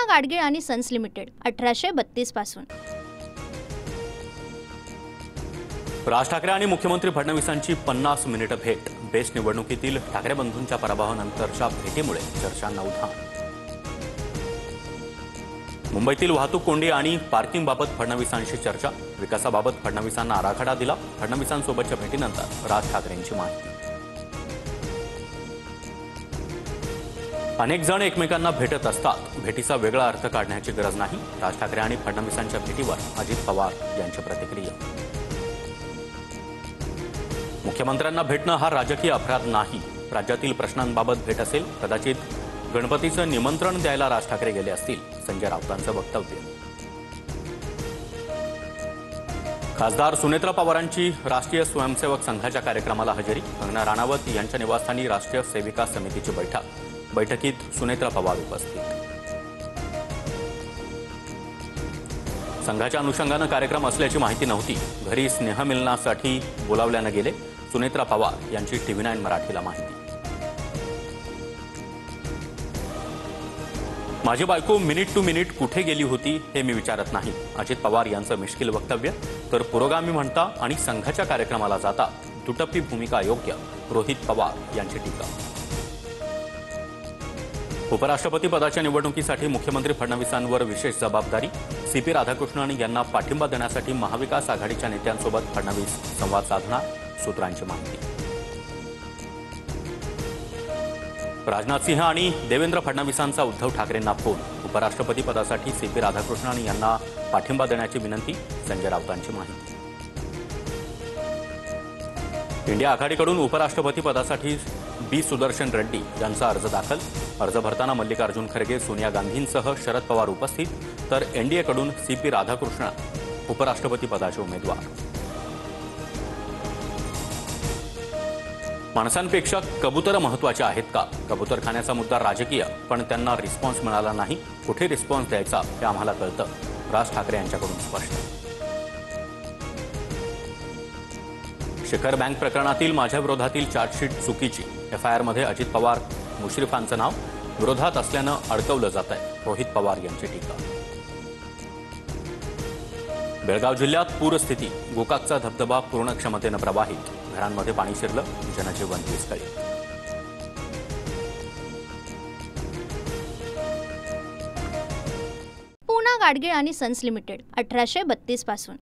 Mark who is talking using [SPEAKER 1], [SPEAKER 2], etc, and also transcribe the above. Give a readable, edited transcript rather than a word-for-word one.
[SPEAKER 1] गाडगीळ आणि sons limited 1832 पासून।
[SPEAKER 2] राज ठाकरे आणि मुख्यमंत्री फडणवीसांची 50 मिनिटं भेट। बेस्ट निवडणुकीतील ठाकरे बंधूंच्या पराभवानंतरच्या भेटीमुळे चर्चांना उधाण। मुंबईतील वाहतूक कोंडी आणि पार्किंगबाबत फडणवीसांशी चर्चा। विकासाबाबत फडणवीसांना आराखडा दिला। फडणवीसांसोबतच्या भेटीनंतर राज ठाकरेंची माहिती। अनेक जण एकमेकांना भेटत असतात, भेटीचा वेगळा अर्थ काढण्याची गरज नाही। राज ठाकरे आणि फडणवीसांच्या भेटीवर अजित पवार यांची प्रतिक्रिया। मुख्यमंत्र्यांना भेटणं हा राजकीय अपराध नाही। राज्यातील प्रश्नांबाबत भेट असेल, कदाचित गणपतीचं निमंत्रण द्यायला राज ठाकरे गेले असतील, संजय राऊतांचं वक्तव्य। खासदार सुनेत्रा पवारांची राष्ट्रीय स्वयंसेवक संघाच्या कार्यक्रमाला हजेरी। कंगना राणावत यांच्या निवासस्थानी राष्ट्रीय सेविका समितीची बैठकीत सुनेत्रा पवार उपस्थित। संघाच्या अनुषंगानं कार्यक्रम असल्याची माहिती नव्हती। घरी स्नेहमिलनासाठी बोलावल्यानं गेले, सुनेत्रा पवार यांची TV9 मराठीला माहिती। माझी बायको मिनिट टू मिनिट कुठे गेली होती हे मी विचारत नाही, अजित पवार यांचं मिश्किल वक्तव्य। तर पुरोगामी म्हणता आणि संघाच्या कार्यक्रमाला जाता दुटप्पी भूमिका अयोग्य, रोहित पवार यांची टीका। उपराष्ट्रपती पदाच्या निवडणुकीसाठी मुख्यमंत्री फडणवीसांवर विशेष जबाबदारी। CP राधाकृष्णन यांना पाठिंबा देण्यासाठी महाविकास आघाडीच्या नेत्यांसोबत फडणवीस संवाद साधणार, सूत्रांची माहिती। राजनाथ सिंह आणि देवेंद्र फडणवीसांचा उद्धव ठाकरेंना फोन। उपराष्ट्रपती पदासाठी CP राधाकृष्णन यांना पाठिंबा देण्याची विनंती, संजय राऊतांची माहिती। इंडिया आघाडीकडून उपराष्ट्रपती पदासाठी B सुदर्शन रेड्डी यांचा अर्ज दाखल। अर्ज भरताना मल्लिकार्जुन खरगे, सोनिया गांधींसह शरद पवार उपस्थित, तर NDAकडून CP राधाकृष्णन उपराष्ट्रपती पदाचे उमेदवार। माणसांपेक्षा कबुतर महत्त्वाचे आहेत का? कबुतरखान्याचा मुद्दा राजकीय, पण त्यांना रिस्पॉन्स मिळाला नाही। कुठे रिस्पॉन्स द्यायचा हे आम्हाला कळतं, राज ठाकरे यांच्याकडून स्पष्ट। शिखर बँक प्रकरणातील माझ्या विरोधातील चार्जशीट चुकीची। FIR मध्ये अजित पवार मुश्रीफांचं नाव विरोधात असल्यानं अडकवलं जात आहे, रोहित पवार यांची टीका। बेळगाव जिल्ह्यात पूरस्थिती। गोकाकचा धबधबा पूर्ण क्षमतेनं प्रवाहित, घरांमध्ये पाणी शिरलं, जनजीवन विस्कळीत।
[SPEAKER 1] पूना गाडगीळ आणि सन्स लिमिटेड 1832 पासून।